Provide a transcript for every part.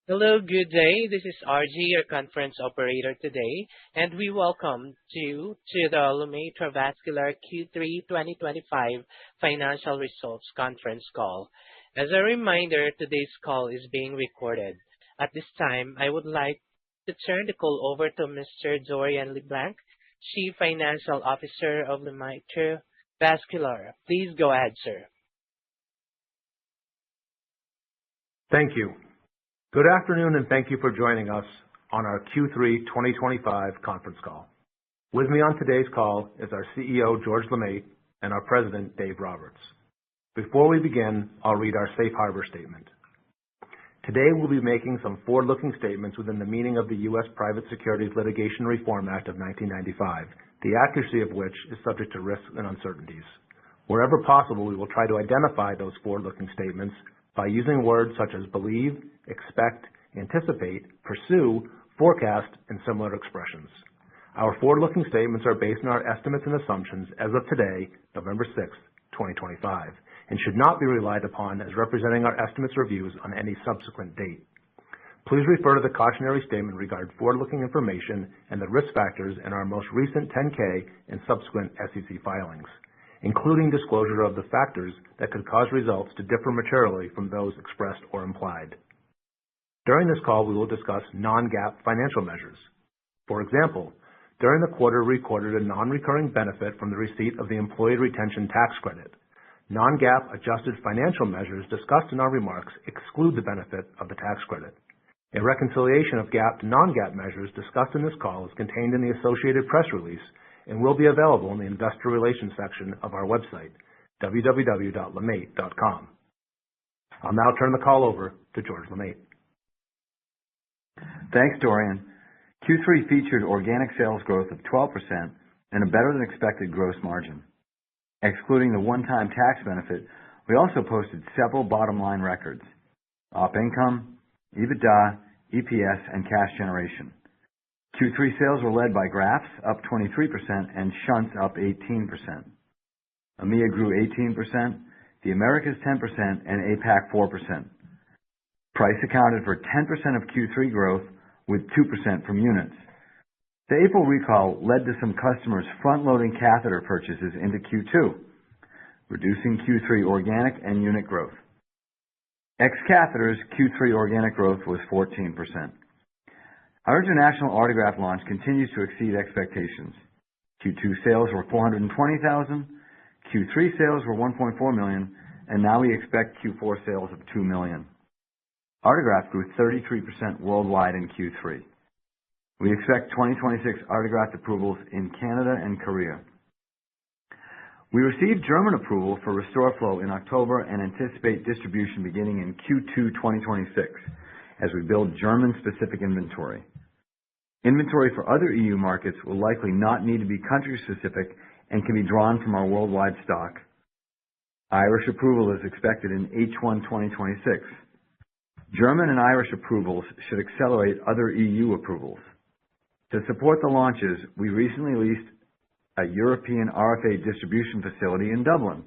Hello, good day. This is RG, your conference operator today, and we welcome you to the LeMaitre Vascular Q3 2025 financial results conference call. As a reminder, today's call is being recorded. At this time, I would like to turn the call over to Mr. Dorian LeBlanc, Chief Financial Officer of LeMaitre Vascular. Please go ahead, sir. Thank you. Good afternoon, and thank you for joining us on our Q3 2025 conference call. With me on today's call is our CEO, George LeMaitre, and our President, Dave Roberts. Before we begin, I'll read our safe harbor statement. Today, we'll be making some forward-looking statements within the meaning of the U.S. Private Securities Litigation Reform Act of 1995, the accuracy of which is subject to risks and uncertainties. Wherever possible, we will try to identify those forward-looking statements by using words such as believe, expect, anticipate, pursue, forecast, and similar expressions. Our forward-looking statements are based on our estimates and assumptions as of today, November 6, 2025, and should not be relied upon as representing our estimates or views on any subsequent date. Please refer to the cautionary statement regarding forward-looking information and the risk factors in our most recent 10-K and subsequent SEC filings, including disclosure of the factors that could cause results to differ materially from those expressed or implied. During this call, we will discuss non-GAAP financial measures. For example, during the quarter, we recorded a non-recurring benefit from the receipt of the Employee Retention Tax Credit. Non-GAAP adjusted financial measures discussed in our remarks exclude the benefit of the tax credit. A reconciliation of GAAP to non-GAAP measures discussed in this call is contained in the associated press release and will be available in the Investor Relations section of our website, www.lemaitre.com. I'll now turn the call over to George LeMaitre. Thanks, Dorian. Q3 featured organic sales growth of 12% and a better-than-expected gross margin. Excluding the one-time tax benefit, we also posted several bottom-line records: op income, EBITDA, EPS, and cash generation. Q3 sales were led by grafts, up 23%, and shunts, up 18%. EMEA grew 18%, the Americas 10%, and APAC 4%. Price accounted for 10% of Q3 growth, with 2% from units. The April recall led to some customers front-loading catheter purchases into Q2, reducing Q3 organic and unit growth. Ex-catheters, Q3 organic growth was 14%. Our international Artegraft launch continues to exceed expectations. Q2 sales were $420,000, Q3 sales were $1.4 million, and now we expect Q4 sales of $2 million. Artegraft grew 33% worldwide in Q3. We expect 2026 Artegraft approvals in Canada and Korea. We received German approval for RestoreFlow in October and anticipate distribution beginning in Q2 2026 as we build German-specific inventory. Inventory for other EU markets will likely not need to be country-specific and can be drawn from our worldwide stock. Irish approval is expected in H1 2026. German and Irish approvals should accelerate other EU approvals. To support the launches, we recently leased a European RFA distribution facility in Dublin.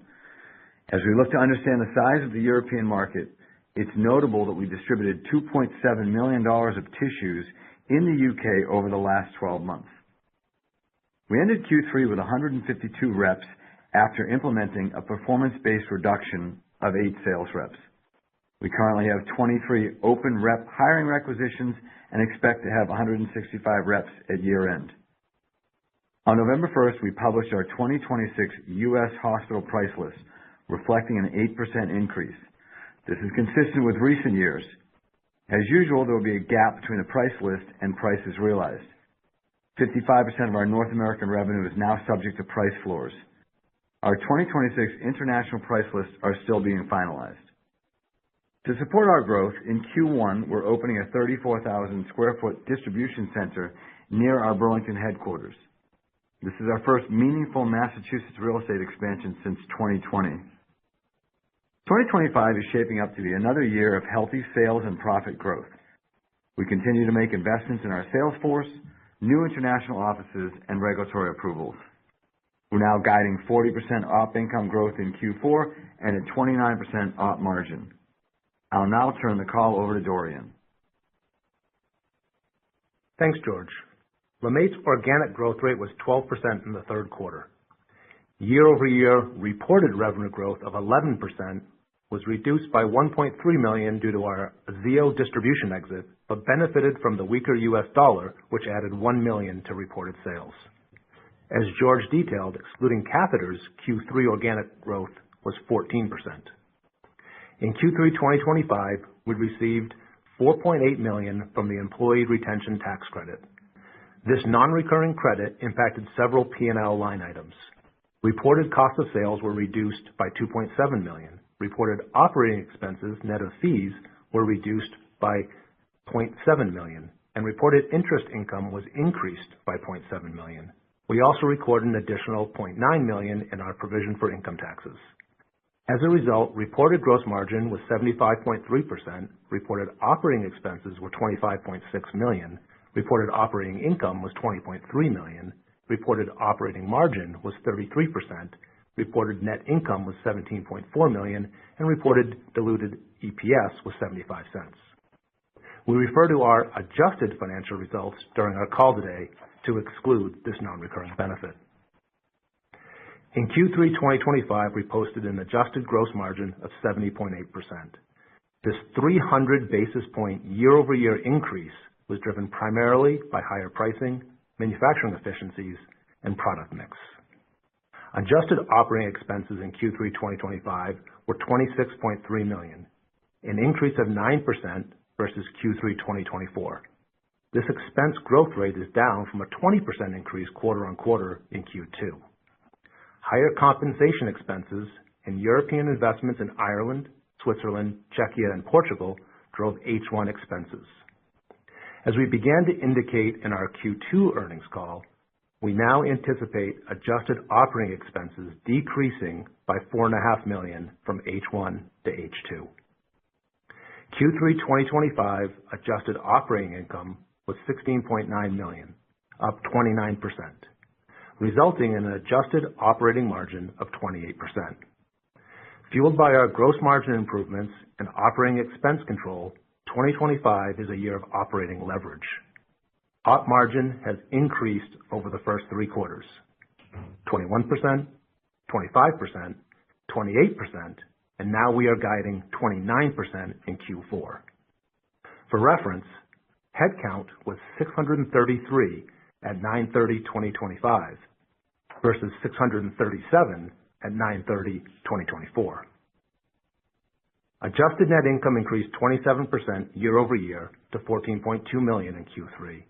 As we look to understand the size of the European market, it's notable that we distributed $2.7 million of tissues in the UK over the last 12 months. We ended Q3 with 152 reps after implementing a performance-based reduction of 8 sales reps. We currently have 23 open rep hiring requisitions and expect to have 165 reps at year-end. On November 1st, we published our 2026 U.S. hospital price list, reflecting an 8% increase. This is consistent with recent years. As usual, there will be a gap between the price list and prices realized. 55% of our North American revenue is now subject to price floors. Our 2026 international price lists are still being finalized. To support our growth, in Q1, we're opening a 34,000 square foot distribution center near our Burlington headquarters. This is our first meaningful Massachusetts real estate expansion since 2020. 2025 is shaping up to be another year of healthy sales and profit growth. We continue to make investments in our sales force, new international offices, and regulatory approvals. We're now guiding 40% op income growth in Q4 and a 29% op margin. I'll now turn the call over to Dorian. Thanks, George. LeMaitre's organic growth rate was 12% in the third quarter. Year-over-year reported revenue growth of 11% was reduced by $1.3 million due to our Zeo distribution exit, but benefited from the weaker U.S. dollar, which added $1 million to reported sales. As George detailed, excluding catheters, Q3 organic growth was 14%. In Q3 2025, we received $4.8 million from the Employee Retention Tax Credit. This non-recurring credit impacted several P&L line items. Reported cost of sales were reduced by $2.7 million. Reported operating expenses, net of fees, were reduced by $0.7 million, and reported interest income was increased by $0.7 million. We also recorded an additional $0.9 million in our provision for income taxes. As a result, reported gross margin was 75.3%, reported operating expenses were $25.6 million, reported operating income was $20.3 million, reported operating margin was 33%, reported net income was $17.4 million, and reported diluted EPS was 75 cents. We refer to our adjusted financial results during our call today to exclude this non-recurring benefit. In Q3 2025, we posted an adjusted gross margin of 70.8%. This 300 basis point year-over-year increase was driven primarily by higher pricing, manufacturing efficiencies, and product mix. Adjusted operating expenses in Q3 2025 were $26.3 million, an increase of 9% versus Q3 2024. This expense growth rate is down from a 20% increase quarter on quarter in Q2. Higher compensation expenses and European investments in Ireland, Switzerland, Czechia, and Portugal drove H1 expenses. As we began to indicate in our Q2 earnings call, we now anticipate adjusted operating expenses decreasing by $4.5 million from H1 to H2. Q3 2025 adjusted operating income was $16.9 million, up 29%, resulting in an adjusted operating margin of 28%. Fueled by our gross margin improvements and operating expense control, 2025 is a year of operating leverage. Op margin has increased over the first three quarters: 21%, 25%, 28%, and now we are guiding 29% in Q4. For reference, headcount was 633 at 9/30/2025 versus 637 at 9/30/2024. Adjusted net income increased 27% year-over-year to $14.2 million in Q3,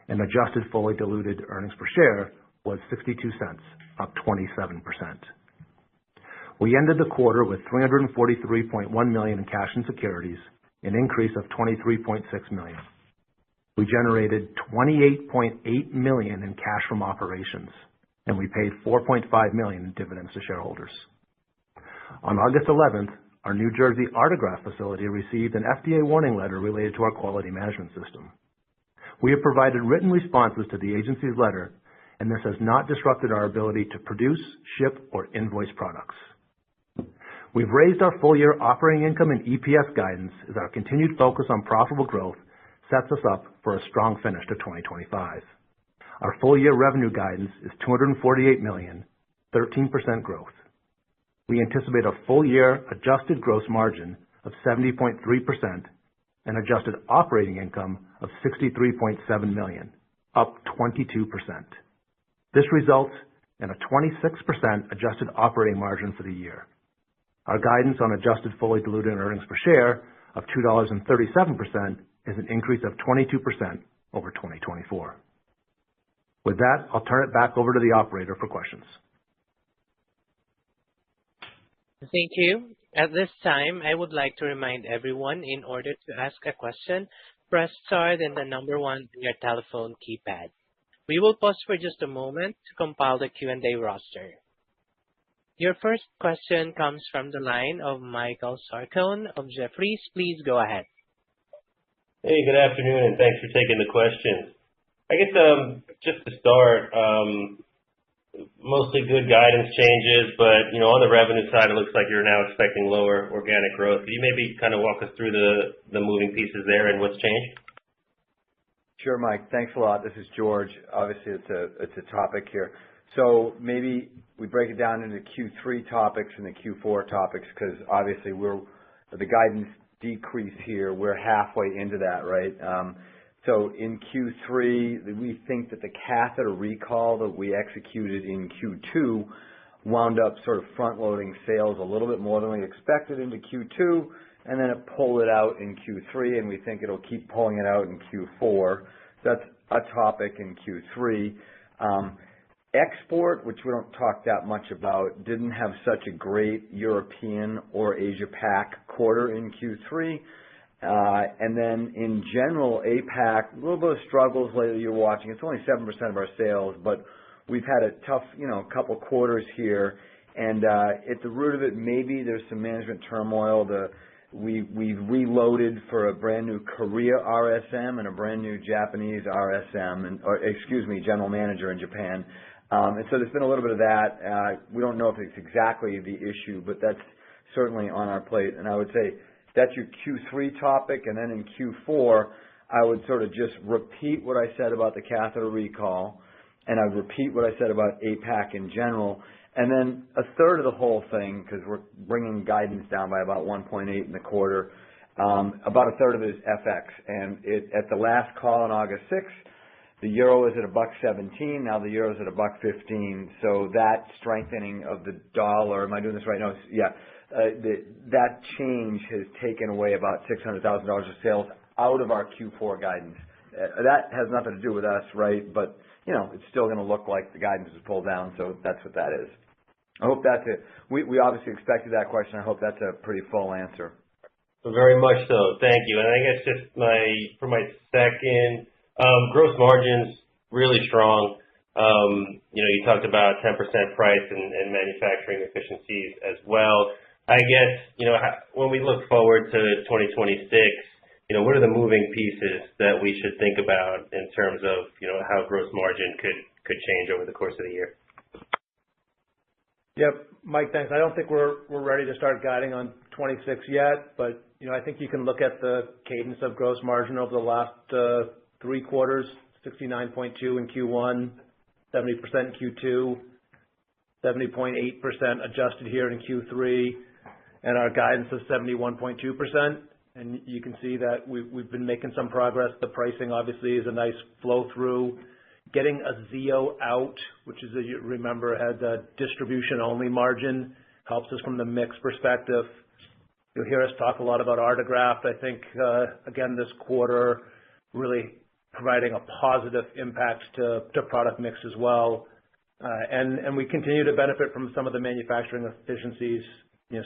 and adjusted fully diluted earnings per share was 62 cents, up 27%. We ended the quarter with $343.1 million in cash and securities, an increase of $23.6 million. We generated $28.8 million in cash from operations, and we paid $4.5 million in dividends to shareholders. On August 11th, our New Jersey Artegraft facility received an FDA warning letter related to our quality management system. We have provided written responses to the agency's letter, and this has not disrupted our ability to produce, ship, or invoice products. We've raised our full-year operating income and EPS guidance as our continued focus on profitable growth sets us up for a strong finish to 2025. Our full-year revenue guidance is $248 million, 13% growth. We anticipate a full-year adjusted gross margin of 70.3% and adjusted operating income of $63.7 million, up 22%. This results in a 26% adjusted operating margin for the year. Our guidance on adjusted fully diluted earnings per share of $2.37 is an increase of 22% over 2024. With that, I'll turn it back over to the operator for questions. Thank you. At this time, I would like to remind everyone, in order to ask a question, press star then the number 1 on your telephone keypad. We will pause for just a moment to compile the Q&A roster. Your first question comes from the line of Michael Sarcone of Jefferies. Please go ahead. Hey, good afternoon, and thanks for taking the questions. I guess just to start, mostly good guidance changes, but on the revenue side, it looks like you're now expecting lower organic growth. Could you maybe kind of walk us through the moving pieces there and what's changed? Sure, Mike. Thanks a lot. This is George. Obviously, it's a topic here. So maybe we break it down into Q3 topics and the Q4 topics because obviously the guidance decrease here. We're halfway into that, right? So in Q3, we think that the catheter recall that we executed in Q2 wound up sort of front-loading sales a little bit more than we expected into Q2, and then it pulled it out in Q3, and we think it'll keep pulling it out in Q4. That's a topic in Q3. Export, which we don't talk that much about, didn't have such a great European or Asia-Pac quarter in Q3. And then in general, APAC, a little bit of struggles lately you're watching. It's only 7% of our sales, but we've had a tough, couple quarters here. And at the root of it, maybe there's some management turmoil. We've reloaded for a brand new Korea RSM and a brand new Japanese RSM, general manager in Japan. And so there's been a little bit of that. We don't know if it's exactly the issue, but that's certainly on our plate. And I would say that's your Q3 topic. And then in Q4, I would sort of just repeat what I said about the catheter recall, and I'd repeat what I said about APAC in general. And then a third of the whole thing, because we're bringing guidance down by about 1.8 in the quarter, about a third of it is FX. And at the last call on August 6th, the euro is at $1.17. Now the euro is at $1.15. So that strengthening of the dollar, am I doing this right? No, yeah. That change has taken away about $600,000 of sales out of our Q4 guidance. That has nothing to do with us, right? But, it's still going to look like the guidance is pulled down, so that's what that is. I hope that's it. We obviously expected that question. I hope that's a pretty full answer. Very much so. Thank you. And I guess just for my second, gross margins really strong. You talked about 10% price and manufacturing efficiencies as well. I guess, when we look forward to 2026, what are the moving pieces that we should think about in terms of, how gross margin could change over the course of the year? Yep. Mike, thanks. I don't think we're ready to start guiding on 26 yet, but, I think you can look at the cadence of gross margin over the last 3 quarters, 69.2 in Q1, 70% in Q2, 70.8% adjusted here in Q3, and our guidance is 71.2%. And you can see that we've been making some progress. The pricing obviously is a nice flow through. Getting a Zeo out, which is, you remember, has a distribution only margin, helps us from the mix perspective. You'll hear us talk a lot about Artegraft. I think, again, this quarter really providing a positive impact to product mix as well. And we continue to benefit from some of the manufacturing efficiencies.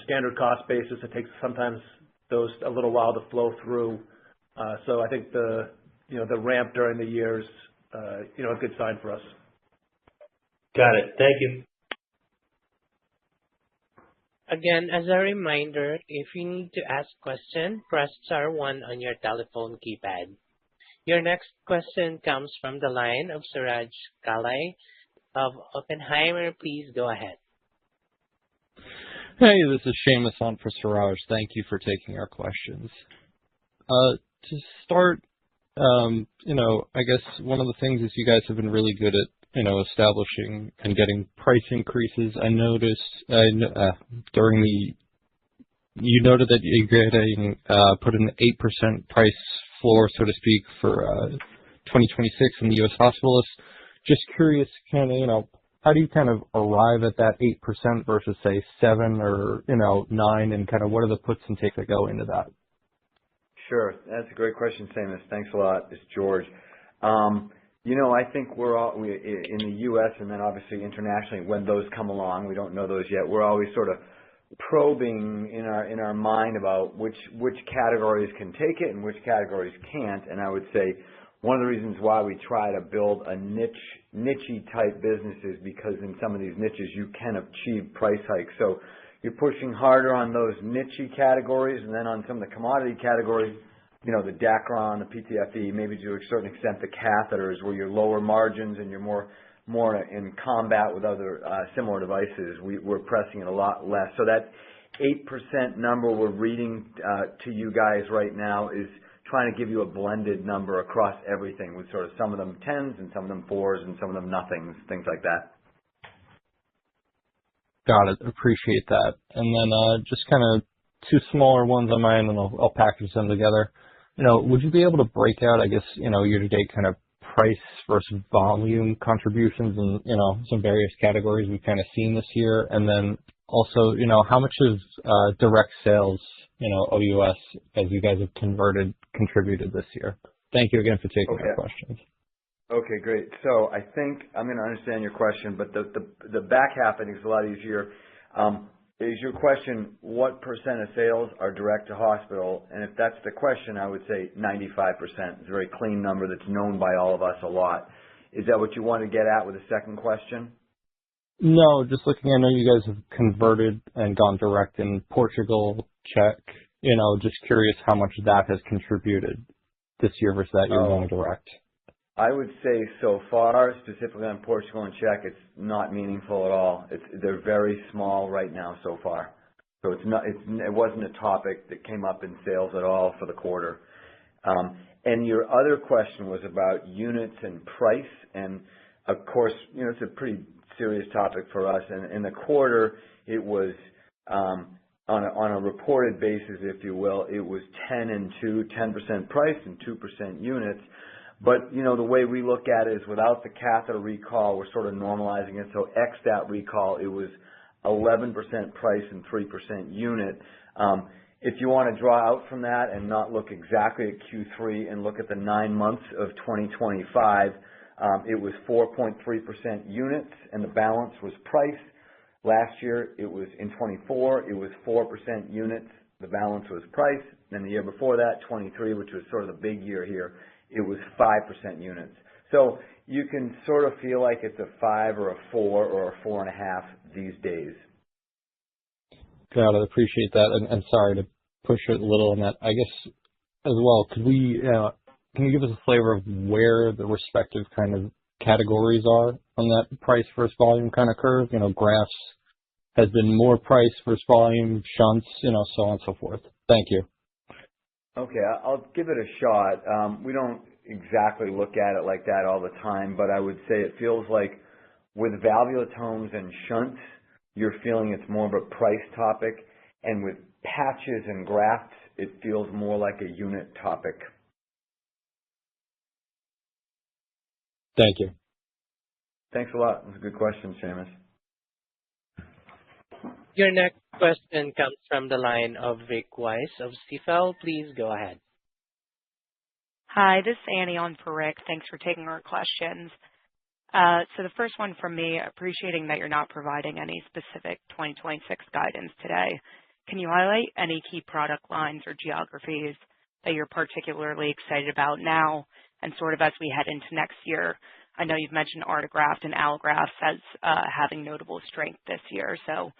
Standard cost basis, it takes sometimes those a little while to flow through. So I think the ramp during the years, a good sign for us. Got it. Thank you. Again, as a reminder, if you need to ask a question, press star 1 on your telephone keypad. Your next question comes from the line of Suraj Kalia of Oppenheimer. Please go ahead. Hey, this is Seamus on for Suraj. Thank you for taking our questions. To start, I guess one of the things is you guys have been really good at, establishing and getting price increases. I noticed you noted that you're getting put an 8% price floor, so to speak, for 2026 in the U.S. hospitalists. Just curious, how do you kind of arrive at that 8% versus say 7 or 9, and kind of what are the puts and takes that go into that? Sure, that's a great question, Seamus. Thanks a lot. It's George. I think we're all in the U.S. and then obviously internationally. When those come along, we don't know those yet. We're always sort of probing in our mind about which categories can take it and which categories can't. And I would say one of the reasons why we try to build a niche type business is because in some of these niches you can achieve price hikes. So you're pushing harder on those niche categories, and then on some of the commodity categories, the Dacron, the PTFE, maybe to a certain extent the catheters, where you're lower margins and you're more in combat with other similar devices. We're pressing it a lot less. So that 8% number we're reading to you guys right now is trying to give you a blended number across everything with sort of some of them 10s and some of them 4s and some of them nothings, things like that. Got it. Appreciate that. And then just kind of two smaller ones on mine, and I'll package them together. Would you be able to break out, I guess, year-to-date kind of price versus volume contributions in, some various categories we've kind of seen this year? And then also, how much of direct sales, OUS, as you guys have contributed this year? Thank you again for taking our questions. Okay, great. So I think I'm going to understand your question, but the back half I think is a lot easier. Is your question what percent of sales are direct to hospital? And if that's the question, I would say 95%. It's a very clean number that's known by all of us a lot. Is that what you want to get at with the second question? No, just looking, I know you guys have converted and gone direct in Portugal, Czech. Just curious how much that has contributed this year versus that year going direct. I would say so far, specifically on Portugal and Czech, it's not meaningful at all. They're very small right now so far. So it wasn't a topic that came up in sales at all for the quarter. And your other question was about units and price. And of course, it's a pretty serious topic for us. And in the quarter, it was on a reported basis, if you will, it was 10% price and 2% units. But, the way we look at it is without the catheter recall, we're sort of normalizing it. So X that recall, it was 11% price and 3% unit. If you want to draw out from that and not look exactly at Q3 and look at the 9 months of 2025, it was 4.3% units and the balance was price. Last year, it was in 24, it was 4% units, the balance was price. And the year before that, 23, which was sort of the big year here, it was 5% units. So you can sort of feel like it's a 5 or a 4 or a 4.5 these days. Got it. Appreciate that. And sorry to push it a little on that. I guess as well, can you give us a flavor of where the respective kind of categories are on that price versus volume kind of curve? Grafts has been more price versus volume, shunts, so on and so forth. Thank you. Okay, I'll give it a shot. We don't exactly look at it like that all the time, but I would say it feels like with valvulotomes and shunts, you're feeling it's more of a price topic, and with patches and grafts, it feels more like a unit topic. Thank you. Thanks a lot. That's a good question, Seamus. Your next question comes from the line of Rick Wise of Stifel. Please go ahead. Hi, this is Annie on for Rick. Thanks for taking our questions. So the first one from me, appreciating that you're not providing any specific 2026 guidance today. Can you highlight any key product lines or geographies that you're particularly excited about now and sort of as we head into next year? I know you've mentioned Artegraft and Allograft as having notable strength this year, so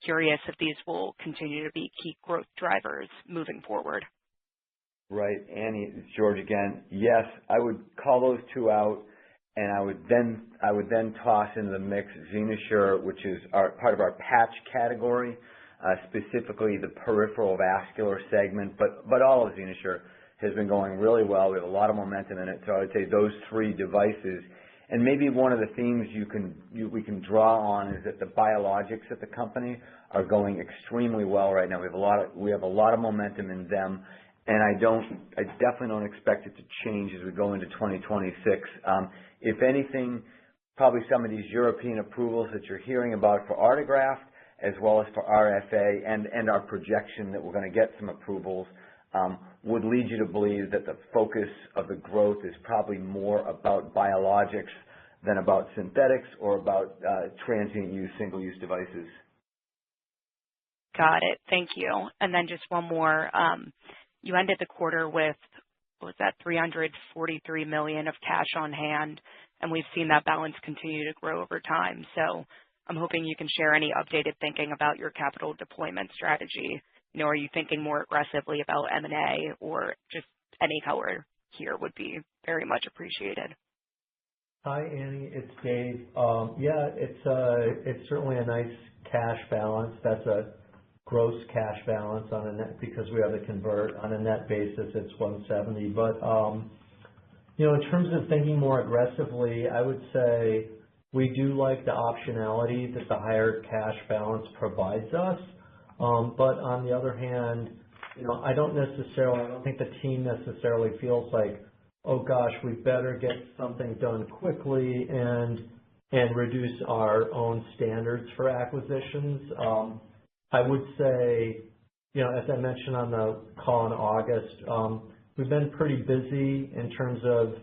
curious if these will continue to be key growth drivers moving forward. Right, Annie, it's George again. Yes, I would call those two out, and I would then toss into the mix XenoSure, which is part of our patch category, specifically the peripheral vascular segment, but all of XenoSure has been going really well. We have a lot of momentum in it, so I would say those three devices. And maybe one of the themes we can draw on is that the biologics at the company are going extremely well right now. We have a lot of momentum in them, and I definitely don't expect it to change as we go into 2026. If anything, probably some of these European approvals that you're hearing about for Artegraft, as well as for RFA, and our projection that we're going to get some approvals, would lead you to believe that the focus of the growth is probably more about biologics than about synthetics or about transient use, single-use devices. Got it. Thank you. And then just one more. You ended the quarter with, what was that, $343 million of cash on hand, and we've seen that balance continue to grow over time. So I'm hoping you can share any updated thinking about your capital deployment strategy. Are you thinking more aggressively about M&A, or just any color here would be very much appreciated. Hi, Annie. It's Dave. Yeah, it's certainly a nice cash balance. That's a gross cash balance on a net, because we have to convert on a net basis, it's 170. But in terms of thinking more aggressively, I would say we do like the optionality that the higher cash balance provides us. But on the other hand, I don't think the team necessarily feels like, oh gosh, we better get something done quickly and reduce our own standards for acquisitions. I would say, as I mentioned on the call in August, we've been pretty busy in terms of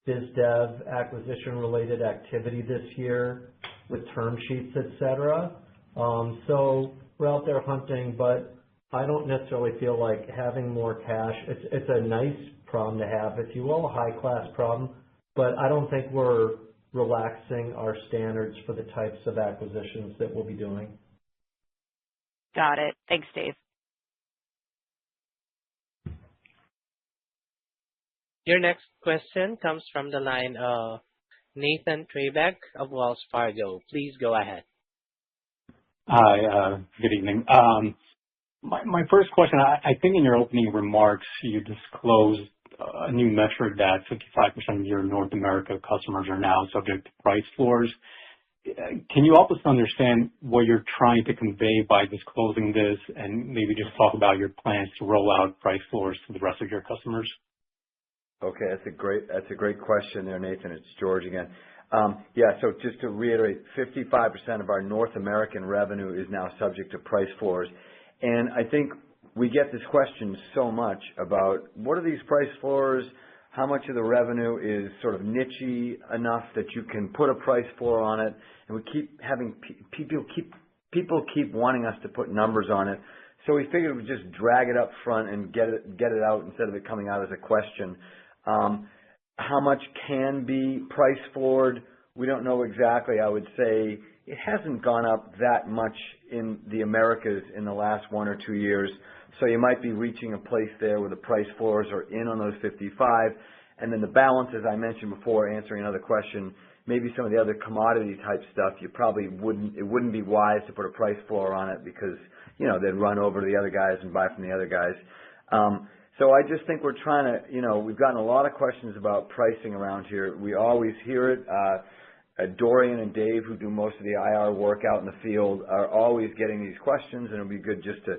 biz dev acquisition related activity this year with term sheets, et cetera. So we're out there hunting, but I don't necessarily feel like having more cash, it's a nice problem to have, if you will, a high class problem, but I don't think we're relaxing our standards for the types of acquisitions that we'll be doing. Got it. Thanks, Dave. Your next question comes from the line of Nathan Trebeck of Wells Fargo. Please go ahead. Hi, good evening. My first question, I think in your opening remarks, you disclosed a new metric that 55% of your North America customers are now subject to price floors. Can you help us understand what you're trying to convey by disclosing this, and maybe just talk about your plans to roll out price floors to the rest of your customers? Okay, that's a great question there, Nathan. It's George again. So just to reiterate, 55% of our North American revenue is now subject to price floors. And I think we get this question so much about what are these price floors, how much of the revenue is sort of niche-y enough that you can put a price floor on it, and we keep having people keep wanting us to put numbers on it. So we figured we'd just drag it up front and get it out instead of it coming out as a question. How much can be price floored? We don't know exactly. I would say it hasn't gone up that much in the Americas in the last 1 or 2 years. So you might be reaching a place there where the price floors are in on those 55. And then the balance, as I mentioned before, answering another question, maybe some of the other commodity type stuff, it wouldn't be wise to put a price floor on it because, they'd run over to the other guys and buy from the other guys. So I just think we're trying to, we've gotten a lot of questions about pricing around here. We always hear it. Dorian and Dave, who do most of the IR work out in the field, are always getting these questions, and it'll be good just to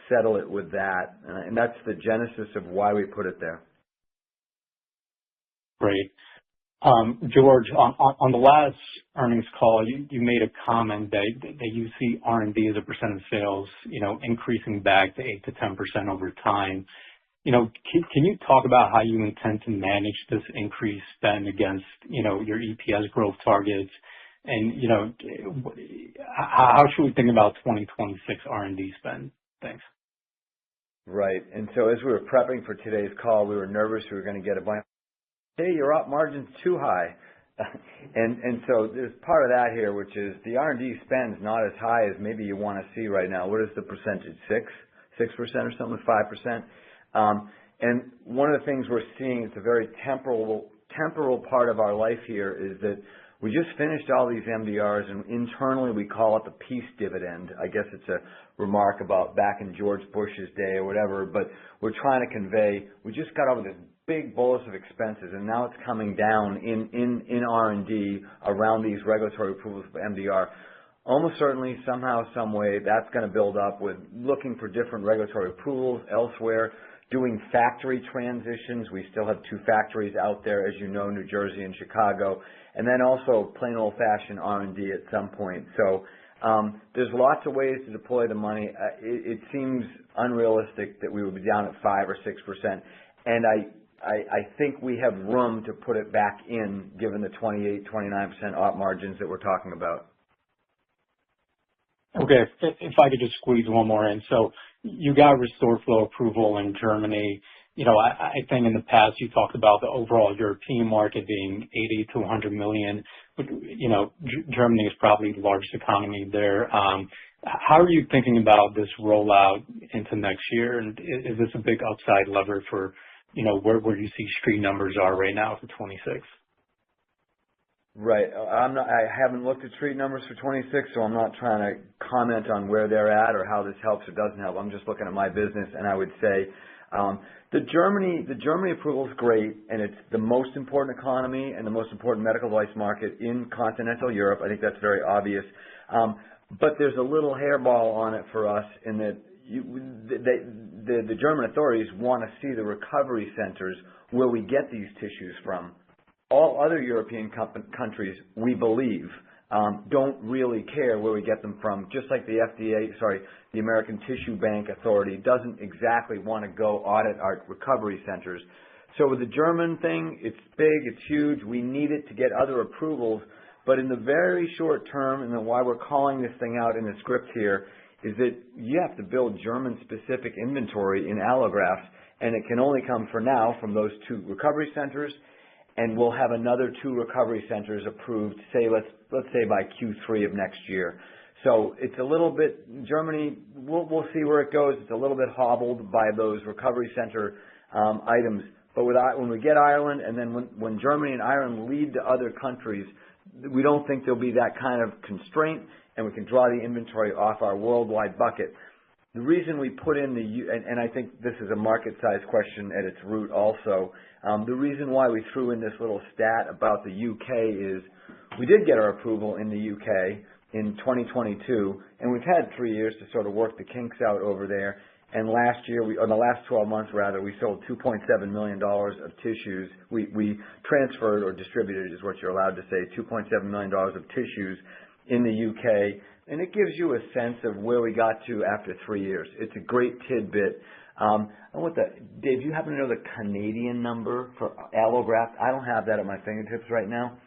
settle it with that. And that's the genesis of why we put it there. Great. George, on the last earnings call, you made a comment that you see R&D as a percent of sales, increasing back to 8 to 10% over time. Can you talk about how you intend to manage this increased spend against, your EPS growth targets? And, how should we think about 2026 R&D spend? Thanks. Right. And so as we were prepping for today's call, we were nervous we were going to get a bunch. Hey, your op margin's too high. and so there's part of that here, which is the R&D spend's not as high as maybe you want to see right now. What is the percentage? 6% or something, 5%? And one of the things we're seeing, it's a very temporal part of our life here, is that we just finished all these MDRs, and internally we call it the peace dividend. I guess it's a remark about back in George Bush's day or whatever, but we're trying to convey, we just got over this big bolus of expenses, and now it's coming down in R&D around these regulatory approvals of MDR. Almost certainly, somehow, some way, that's going to build up with looking for different regulatory approvals elsewhere, doing factory transitions. We still have 2 factories out there, as you know, New Jersey and Chicago, and then also plain old-fashioned R&D at some point. So there's lots of ways to deploy the money. It seems unrealistic that we would be down at 5 or 6%, and I think we have room to put it back in, given the 28-29% op margins that we're talking about. Okay, if I could just squeeze one more in. So you got RestoreFlow approval in Germany. I think in the past you talked about the overall European market being 80 to 100 million, but Germany is probably the largest economy there. How are you thinking about this rollout into next year? And is this a big upside lever for, where you see street numbers are right now for 26? Right. I haven't looked at street numbers for 26, so I'm not trying to comment on where they're at or how this helps or doesn't help. I'm just looking at my business, and I would say the Germany approval is great, and it's the most important economy and the most important medical device market in continental Europe. I think that's very obvious. But there's a little hairball on it for us in that the German authorities want to see the recovery centers where we get these tissues from. All other European countries, we believe, don't really care where we get them from, just like the the American Tissue Bank Authority doesn't exactly want to go audit our recovery centers. So with the German thing, it's big, it's huge, we need it to get other approvals, but in the very short term, and then why we're calling this thing out in the script here, is that you have to build German-specific inventory in allografts, and it can only come for now from those 2 recovery centers, and we'll have another 2 recovery centers approved, say, let's say by Q3 of next year. So it's a little bit, Germany, we'll see where it goes. It's a little bit hobbled by those recovery center items. But when we get Ireland, and then when Germany and Ireland lead to other countries, we don't think there'll be that kind of constraint, and we can draw the inventory off our worldwide bucket. The reason we put in and I think this is a market size question at its root also, the reason why we threw in this little stat about the UK is we did get our approval in the UK in 2022, and we've had 3 years to sort of work the kinks out over there. And last year, the last 12 months rather, we sold $2.7 million of tissues. We transferred or distributed, is what you're allowed to say, $2.7 million of tissues in the UK. And it gives you a sense of where we got to after 3 years. It's a great tidbit. Dave, do you happen to know the Canadian number for allograft? I don't have that at my fingertips right now.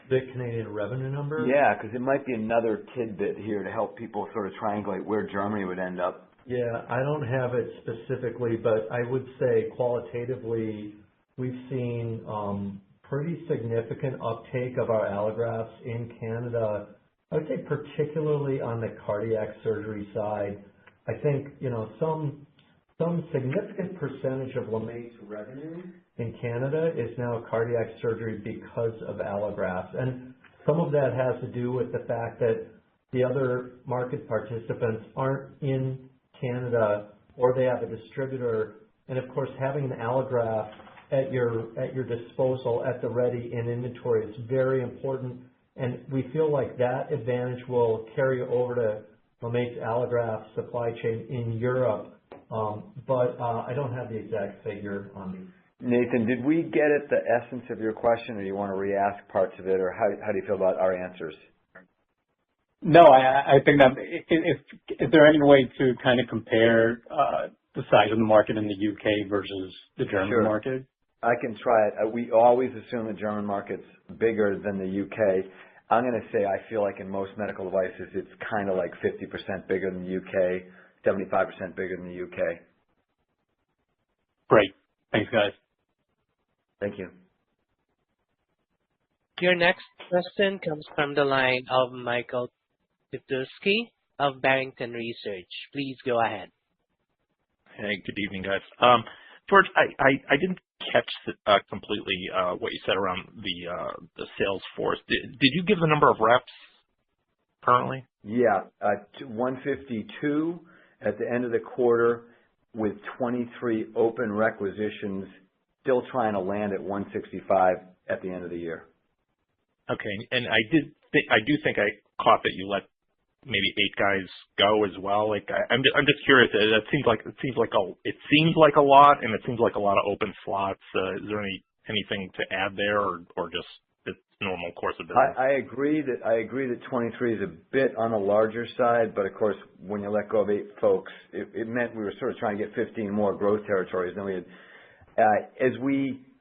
The Canadian revenue number? Yeah, because it might be another tidbit here to help people sort of triangulate where Germany would end up. Yeah, I don't have it specifically, but I would say qualitatively we've seen pretty significant uptake of our allografts in Canada. I would say particularly on the cardiac surgery side. I think, some significant percentage of LeMaitre's revenue in Canada is now cardiac surgery because of allografts. And some of that has to do with the fact that the other market participants aren't in Canada, or they have a distributor. And of course, having an allograft at your disposal at the ready in inventory is very important. And we feel like that advantage will carry over to LeMaitre's allograft supply chain in Europe. But I don't have the exact figure on me. Nathan, did we get at the essence of your question, or do you want to re-ask parts of it, or how do you feel about our answers? No, I think that is there any way to kind of compare the size of the market in the UK versus the German market? I can try it. We always assume the German market's bigger than the UK. I'm going to say I feel like in most medical devices it's kind of like 50% bigger than the UK, 75% bigger than the UK. Great. Thanks, guys. Thank you. Your next question comes from the line of Michael Petusky of Barrington Research. Please go ahead. Hey, good evening, guys. George, I didn't catch completely what you said around the sales force. Did you give the number of reps currently? Yeah, 152 at the end of the quarter with 23 open requisitions, still trying to land at 165 at the end of the year. Okay, and I do think I caught that you let maybe 8 guys go as well. Like I'm just curious. It seems like a lot, and it seems like a lot of open slots. Is there anything to add there, or just it's normal course of business? I agree that 23 is a bit on the larger side, but of course, when you let go of 8 folks, it meant we were sort of trying to get 15 more growth territories than we had.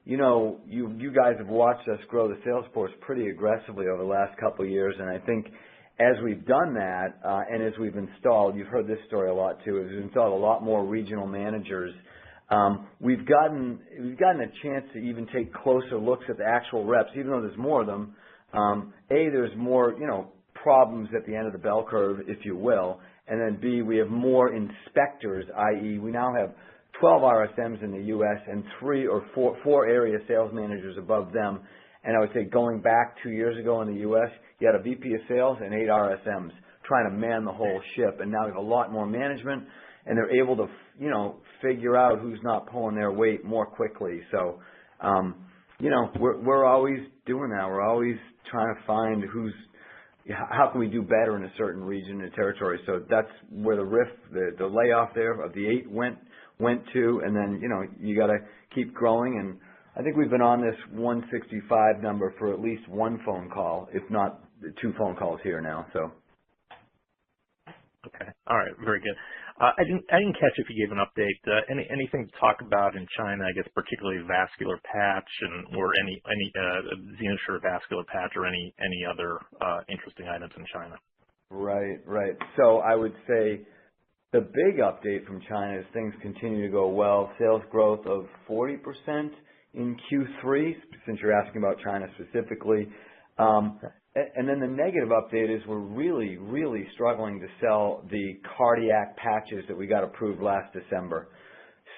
You guys have watched us grow the sales force pretty aggressively over the last couple of years, and I think as we've done that, and as we've installed, you've heard this story a lot too, as we've installed a lot more regional managers, we've gotten a chance to even take closer looks at the actual reps, even though there's more of them. There's more, problems at the end of the bell curve, if you will, and then B, we have more inspectors, i.e., we now have 12 RSMs in the U.S. and 3 or 4 area sales managers above them. And I would say going back 2 years ago in the U.S., you had a VP of sales and 8 RSMs trying to man the whole ship. And now we have a lot more management, and they're able to, figure out who's not pulling their weight more quickly. So, we're always doing that. We're always trying to find how can we do better in a certain region and territory. So that's where the layoff there of the 8 went to, and then, you got to keep growing. And I think we've been on this 165 number for at least one phone call, if not 2 phone calls here now. So. Okay. All right. Very good. I didn't catch if you gave an update. Anything to talk about in China? I guess particularly vascular patch or any XenoSure vascular patch or any other interesting items in China. Right. So I would say the big update from China is things continue to go well. Sales growth of 40% in Q3, since you're asking about China specifically. And then the negative update is we're really, really struggling to sell the cardiac patches that we got approved last December.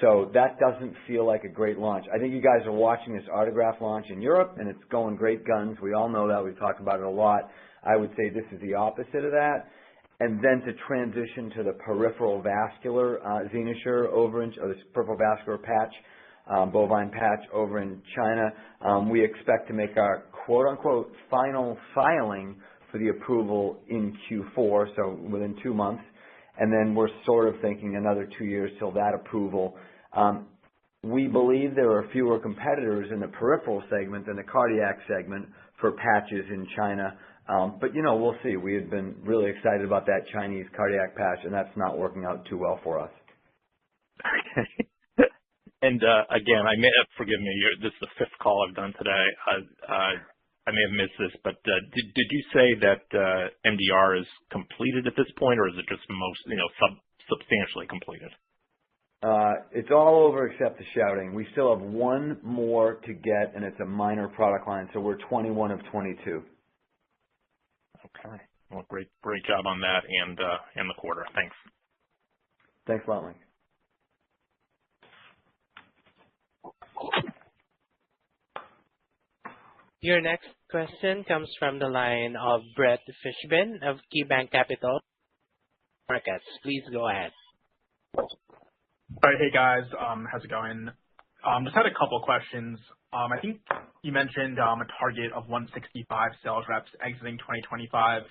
So that doesn't feel like a great launch. I think you guys are watching this Artegraft launch in Europe, and it's going great guns. We all know that. We've talked about it a lot. I would say this is the opposite of that. And then to transition to the peripheral vascular XenoSure or this peripheral vascular patch, bovine patch over in China. We expect to make our quote-unquote final filing for the approval in Q4, so within 2 months. And then we're sort of thinking another 2 years till that approval. We believe there are fewer competitors in the peripheral segment than the cardiac segment for patches in China. But, we'll see. We had been really excited about that Chinese cardiac patch, and that's not working out too well for us. Okay. And again, forgive me, this is the 5th call I've done today. I may have missed this, but did you say that MDR is completed at this point, or is it just substantially completed? It's all over except the shouting. We still have one more to get, and it's a minor product line, so we're 21 of 22. Okay. Well, great job on that and the quarter. Thanks. Thanks a lot, Mike. Your next question comes from the line of Brett Fishbin of KeyBanc Capital Markets. Please go ahead. All right. Hey, guys. How's it going? Just had a couple questions. I think you mentioned a target of 165 sales reps exiting 2025,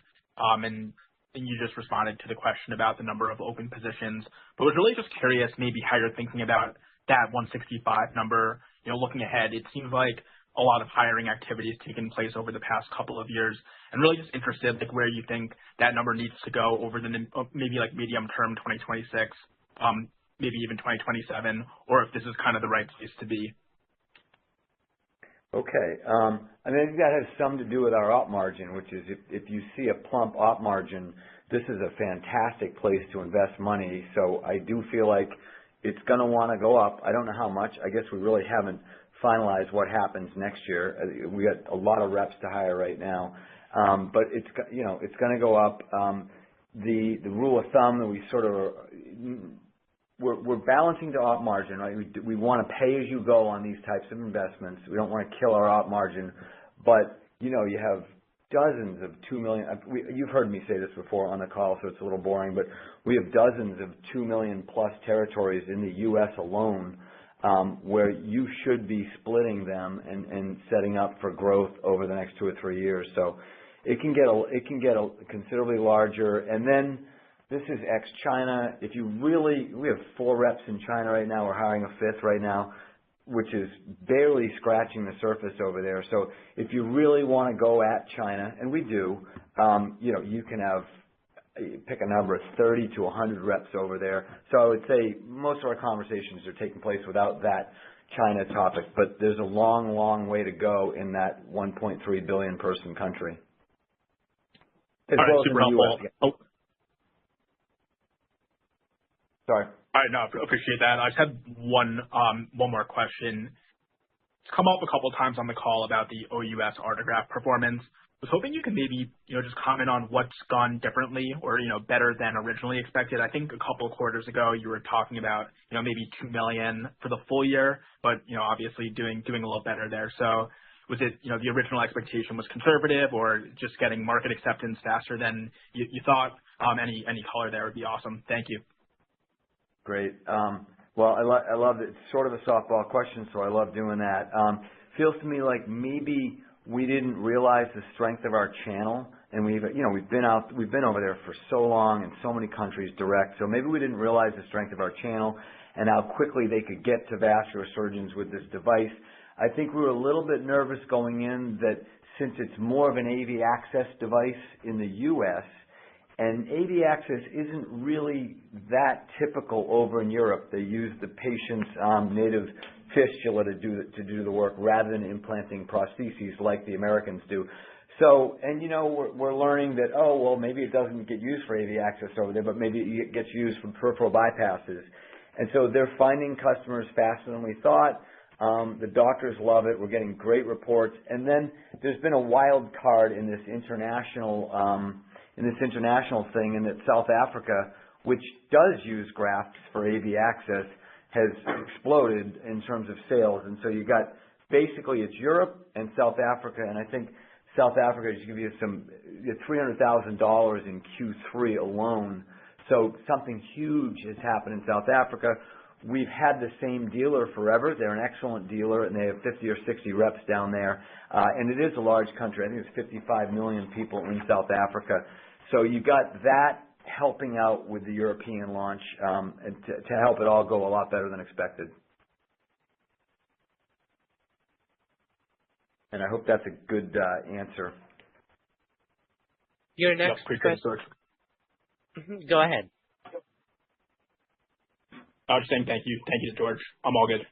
and you just responded to the question about the number of open positions. But was really just curious maybe how you're thinking about that 165 number. Looking ahead, it seems like a lot of hiring activities taken place over the past couple of years, and really just interested where you think that number needs to go over the maybe medium term 2026, maybe even 2027, or if this is kind of the right place to be. Okay. I think that has some to do with our op margin, which is if you see a plump op margin, this is a fantastic place to invest money. So I do feel like it's going to want to go up. I don't know how much. I guess we really haven't finalized what happens next year. We got a lot of reps to hire right now, but it's going to go up. The rule of thumb that we sort of we're balancing the op margin, right? We want to pay as you go on these types of investments. We don't want to kill our op margin, but you have dozens of 2 million. You've heard me say this before on the call, so it's a little boring, but we have dozens of 2 million plus territories in the U.S. alone, where you should be splitting them and setting up for growth over the next 2 or 3 years. So it can get considerably larger. And then this is ex-China. We have 4 reps in China right now. We're hiring a 5th right now, which is barely scratching the surface over there. So if you really want to go at China, and we do, you can pick a number of 30 to 100 reps over there. So I would say most of our conversations are taking place without that China topic, but there's a long, long way to go in that 1.3 billion person country. As well as in the U.S. Oh. Sorry. All right, no, I appreciate that. I just had one more question. It's come up a couple of times on the call about the OUS Artegraft performance. I was hoping you could maybe just comment on what's gone differently or better than originally expected. I think a couple of quarters ago you were talking about maybe $2 million for the full year, but obviously doing a little better there. So Was it, the original expectation was conservative or just getting market acceptance faster than you thought? Any color there would be awesome. Thank you. Great. Well, I love it. It's sort of a softball question, so I love doing that. Feels to me like maybe we didn't realize the strength of our channel, and we've been over there for so long in so many countries direct. So maybe we didn't realize the strength of our channel and how quickly they could get to vascular surgeons with this device. I think we were a little bit nervous going in that since it's more of an AV access device in the U.S., and AV access isn't really that typical over in Europe. They use the patient's native fistula to do the work rather than implanting prostheses like the Americans do. So, and we're learning that, maybe it doesn't get used for AV access over there, but maybe it gets used for peripheral bypasses. And so they're finding customers faster than we thought. The doctors love it. We're getting great reports. And then there's been a wild card in this international thing, in that South Africa, which does use grafts for AV access, has exploded in terms of sales. And so you got basically it's Europe and South Africa, and I think South Africa just give you $300,000 in Q3 alone. So something huge has happened in South Africa. We've had the same dealer forever. They're an excellent dealer, and they have 50 or 60 reps down there. And it is a large country. I think it's 55 million people in South Africa. So you got that helping out with the European launch and to help it all go a lot better than expected. And I hope that's a good answer. Your next question. Go ahead. I was just saying thank you. Thank you, George. I'm all good.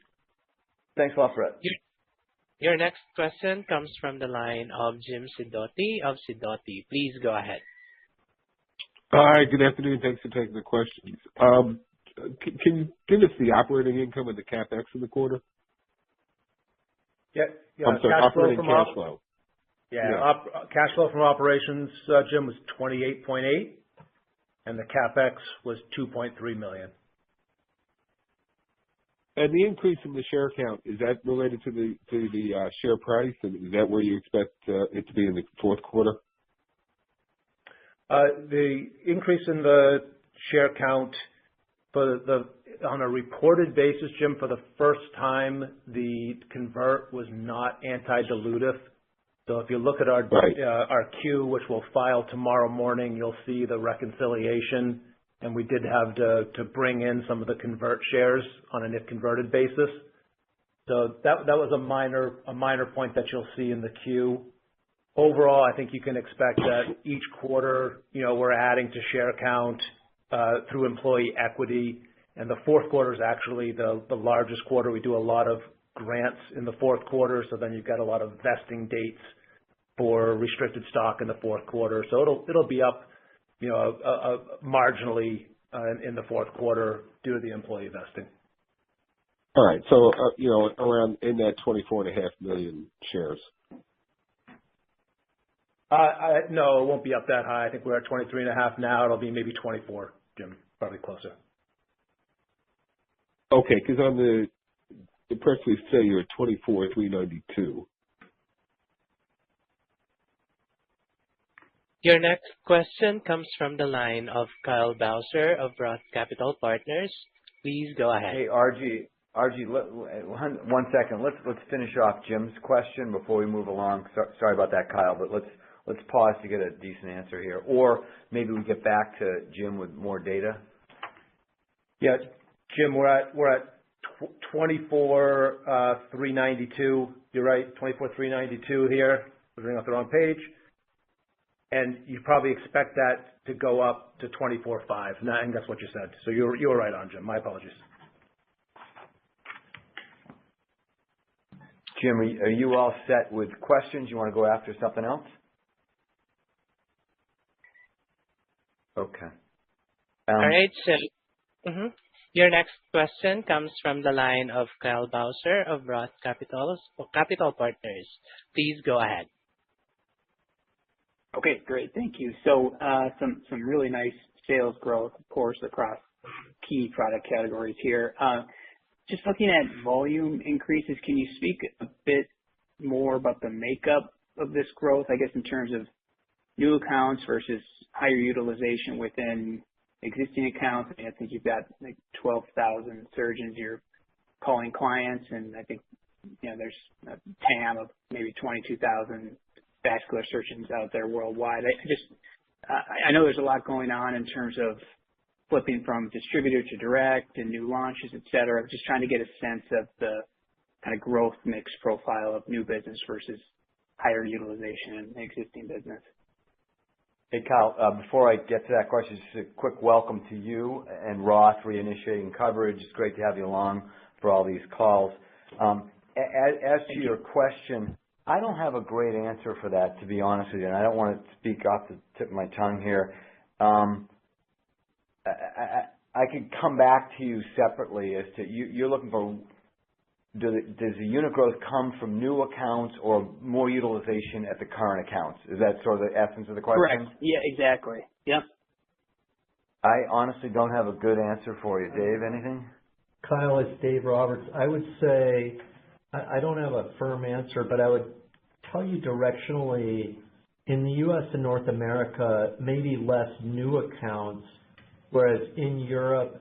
Thanks a lot, Brett. Your next question comes from the line of Jim Sidoti of Sidoti. Please go ahead. Hi, good afternoon. Thanks for taking the questions. Can you give us the operating income and the CapEx in the quarter? Yeah. I'm sorry, operating cash flow. Yeah. Cash flow from operations, Jim, was 28.8, and the CapEx was 2.3 million. And the increase in the share count, is that related to the share price, and is that where you expect it to be in the fourth quarter? The increase in the share count on a reported basis, Jim, for the first time, the convert was not anti-dilutive. So if you look at our Q, which we'll file tomorrow morning, you'll see the reconciliation, and we did have to bring in some of the convert shares on a if converted basis. So that was a minor point that you'll see in the Q. Overall, I think you can expect that each quarter, we're adding to share count through employee equity, and the fourth quarter is actually the largest quarter. We do a lot of grants in the fourth quarter, so then you've got a lot of vesting dates for restricted stock in the fourth quarter. So it'll be up, marginally in the fourth quarter due to the employee vesting. All right. So, around in that 24.5 million shares. No, it won't be up that high. I think we're at 23.5 now. It'll be maybe 24, Jim, probably closer. Okay, because on the press release say you're at 24,392. Your next question comes from the line of Kyle Bowser of Roth Capital Partners. Please go ahead. Hey, RG, one second. Let's finish off Jim's question before we move along. Sorry about that, Kyle, but let's pause to get a decent answer here, or maybe we get back to Jim with more data. Yeah, Jim, we're at 24,392. You're right, 24,392 here. We're going off the wrong page. And you probably expect that to go up to 24.5. I think that's what you said. So you're right on, Jim. My apologies. Jim, are you all set with questions? You want to go after something else? Okay. All right, so your next question comes from the line of Kyle Bowser of Roth Capital Partners. Please go ahead. Okay, great. Thank you. So some really nice sales growth, of course, across key product categories here. Just looking at volume increases, can you speak a bit more about the makeup of this growth, I guess, in terms of new accounts versus higher utilization within existing accounts? I think you've got like 12,000 surgeons you're calling clients, and I think there's a TAM of maybe 22,000 vascular surgeons out there worldwide. I know there's a lot going on in terms of flipping from distributor to direct and new launches, et cetera. I'm just trying to get a sense of the kind of growth mix profile of new business versus higher utilization in existing business. Hey, Kyle, before I get to that question, just a quick welcome to you and Roth reinitiating coverage. It's great to have you along for all these calls. As to your question, I don't have a great answer for that, to be honest with you, and I don't want to speak off the tip of my tongue here. I could come back to you separately as to you're looking for, does the unit growth come from new accounts or more utilization at the current accounts? Is that sort of the essence of the question? Correct. Yeah, exactly. Yep. I honestly don't have a good answer for you. Dave, anything? Kyle, it's Dave Roberts. I would say I don't have a firm answer, but I would tell you directionally in the U.S. and North America, maybe less new accounts, whereas in Europe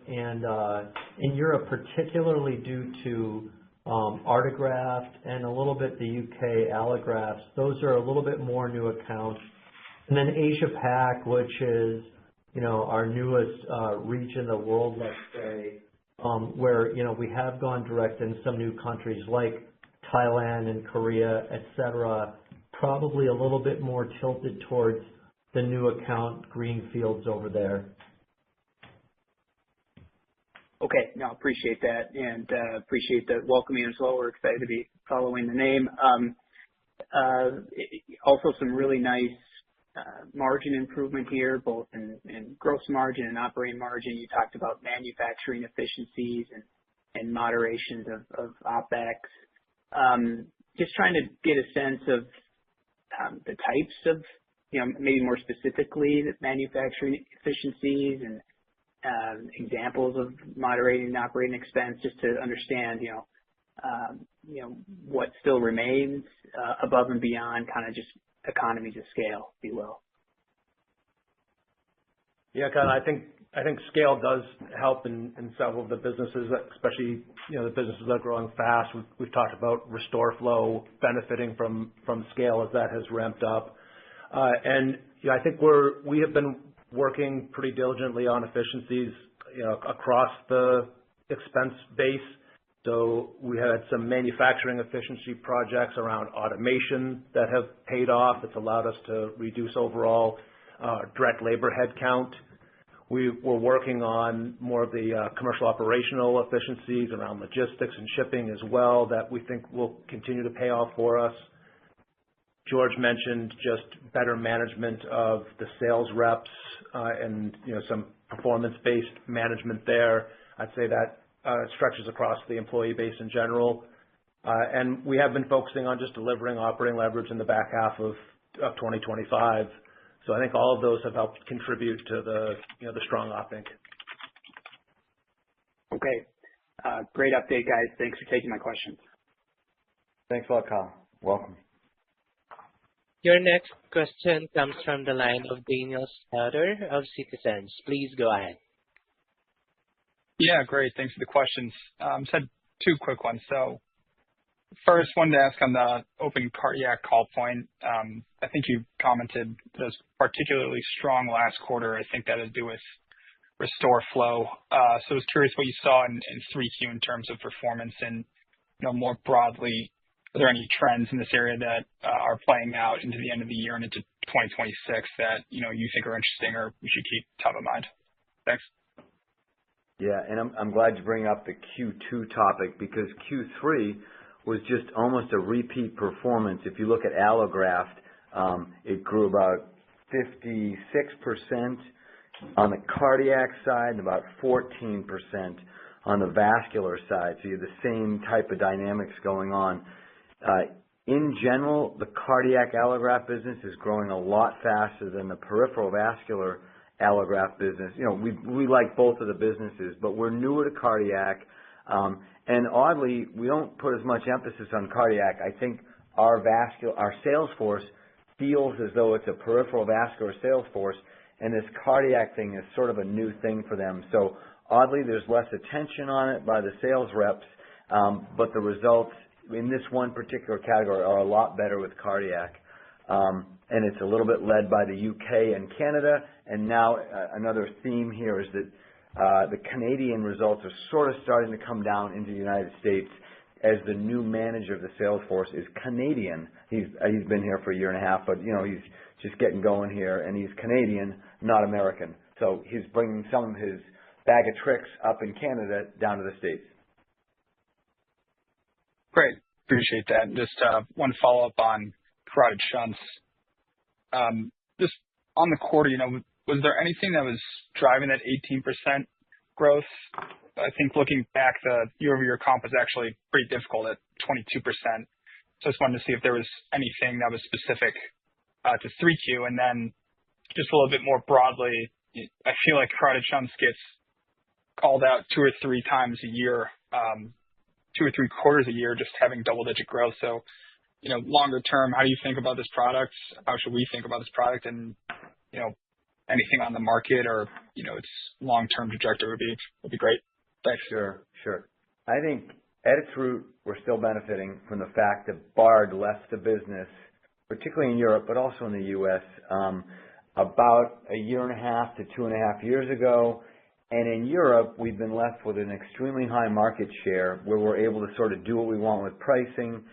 particularly due to Artegraft and a little bit the UK allografts, those are a little bit more new accounts. And then Asia Pac, which is our newest region of the world, let's say, where we have gone direct in some new countries like Thailand and Korea, et cetera, probably a little bit more tilted towards the new account green fields over there. Okay, no, appreciate that, and appreciate the welcoming as well. We're excited to be following the name. Also, some really nice margin improvement here, both in gross margin and operating margin. You talked about manufacturing efficiencies and moderations of OpEx. Just trying to get a sense of the types of, maybe more specifically, the manufacturing efficiencies and examples of moderating operating expense, just to understand, what still remains above and beyond kind of just economies of scale, if you will. Yeah, Kyle, I think scale does help in several of the businesses, especially the businesses that are growing fast. We've talked about RestoreFlow benefiting from scale as that has ramped up, and I think we have been working pretty diligently on efficiencies, across the expense base. So we had some manufacturing efficiency projects around automation that have paid off. It's allowed us to reduce overall direct labor headcount. We were working on more of the commercial operational efficiencies around logistics and shipping as well that we think will continue to pay off for us. George mentioned just better management of the sales reps and some performance-based management there. I'd say that stretches across the employee base in general. And we have been focusing on just delivering operating leverage in the back half of 2025. So I think all of those have helped contribute to the strong optic. Okay. Great update, guys. Thanks for taking my questions. Thanks a lot, Kyle. Welcome. Your next question comes from the line of Daniel Stauder of Citizens. Please go ahead. Yeah, great. Thanks for the questions. Just had two quick ones. So first, wanted to ask on the open cardiac call point. I think you commented that it was particularly strong last quarter. I think that had to do with RestoreFlow. So I was curious what you saw in 3Q in terms of performance and, more broadly, are there any trends in this area that are playing out into the end of the year and into 2026 that, you think are interesting or we should keep top of mind? Thanks. Yeah, and I'm glad you bring up the Q2 topic because Q3 was just almost a repeat performance. If you look at allograft, it grew about 56% on the cardiac side and about 14% on the vascular side. So you have the same type of dynamics going on. In general, the cardiac allograft business is growing a lot faster than the peripheral vascular allograft business. We like both of the businesses, but we're newer to cardiac. And oddly, we don't put as much emphasis on cardiac. I think our sales force feels as though it's a peripheral vascular sales force, and this cardiac thing is sort of a new thing for them. So oddly, there's less attention on it by the sales reps, but the results in this one particular category are a lot better with cardiac. And it's a little bit led by the UK and Canada. And now another theme here is that the Canadian results are sort of starting to come down into the United States as the new manager of the sales force is Canadian. He's been here for a year and a half, but he's just getting going here, and he's Canadian, not American. So he's bringing some of his bag of tricks up in Canada down to the States. Great. Appreciate that. Just one follow-up on carotid shunts. Just on the quarter, was there anything that was driving that 18% growth? I think looking back, the year-over-year comp was actually pretty difficult at 22%. So I just wanted to see if there was anything that was specific to 3Q. And then just a little bit more broadly, I feel like carotid shunts gets called out 2 or 3 times a year, 2 or 3 quarters a year, just having double-digit growth. So, longer term, how do you think about this product? How should we think about this product? And, anything on the market or, its long-term trajectory would be great. Thanks. Sure. I think at its root, we're still benefiting from the fact that Bard left the business, particularly in Europe, but also in the U.S., about a year and a half to 2.5 years ago. And in Europe, we've been left with an extremely high market share where we're able to sort of do what we want with pricing.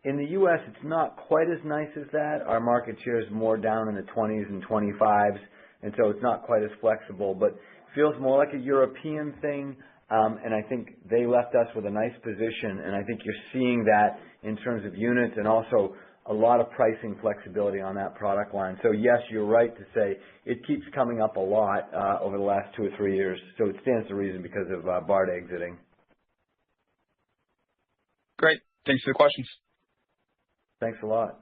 In the U.S., it's not quite as nice as that. Our market share is more down in the 20s and 25s, and so it's not quite as flexible, but feels more like a European thing. And I think they left us with a nice position, and I think you're seeing that in terms of units and also a lot of pricing flexibility on that product line. So yes, you're right to say it keeps coming up a lot over the last 2 or 3 years. So it stands to reason because of Bard exiting. Great. Thanks for the questions. Thanks a lot.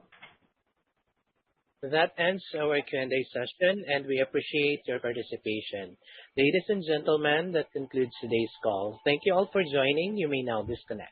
That ends our Q&A session, and we appreciate your participation. Ladies and gentlemen, that concludes today's call. Thank you all for joining. You may now disconnect.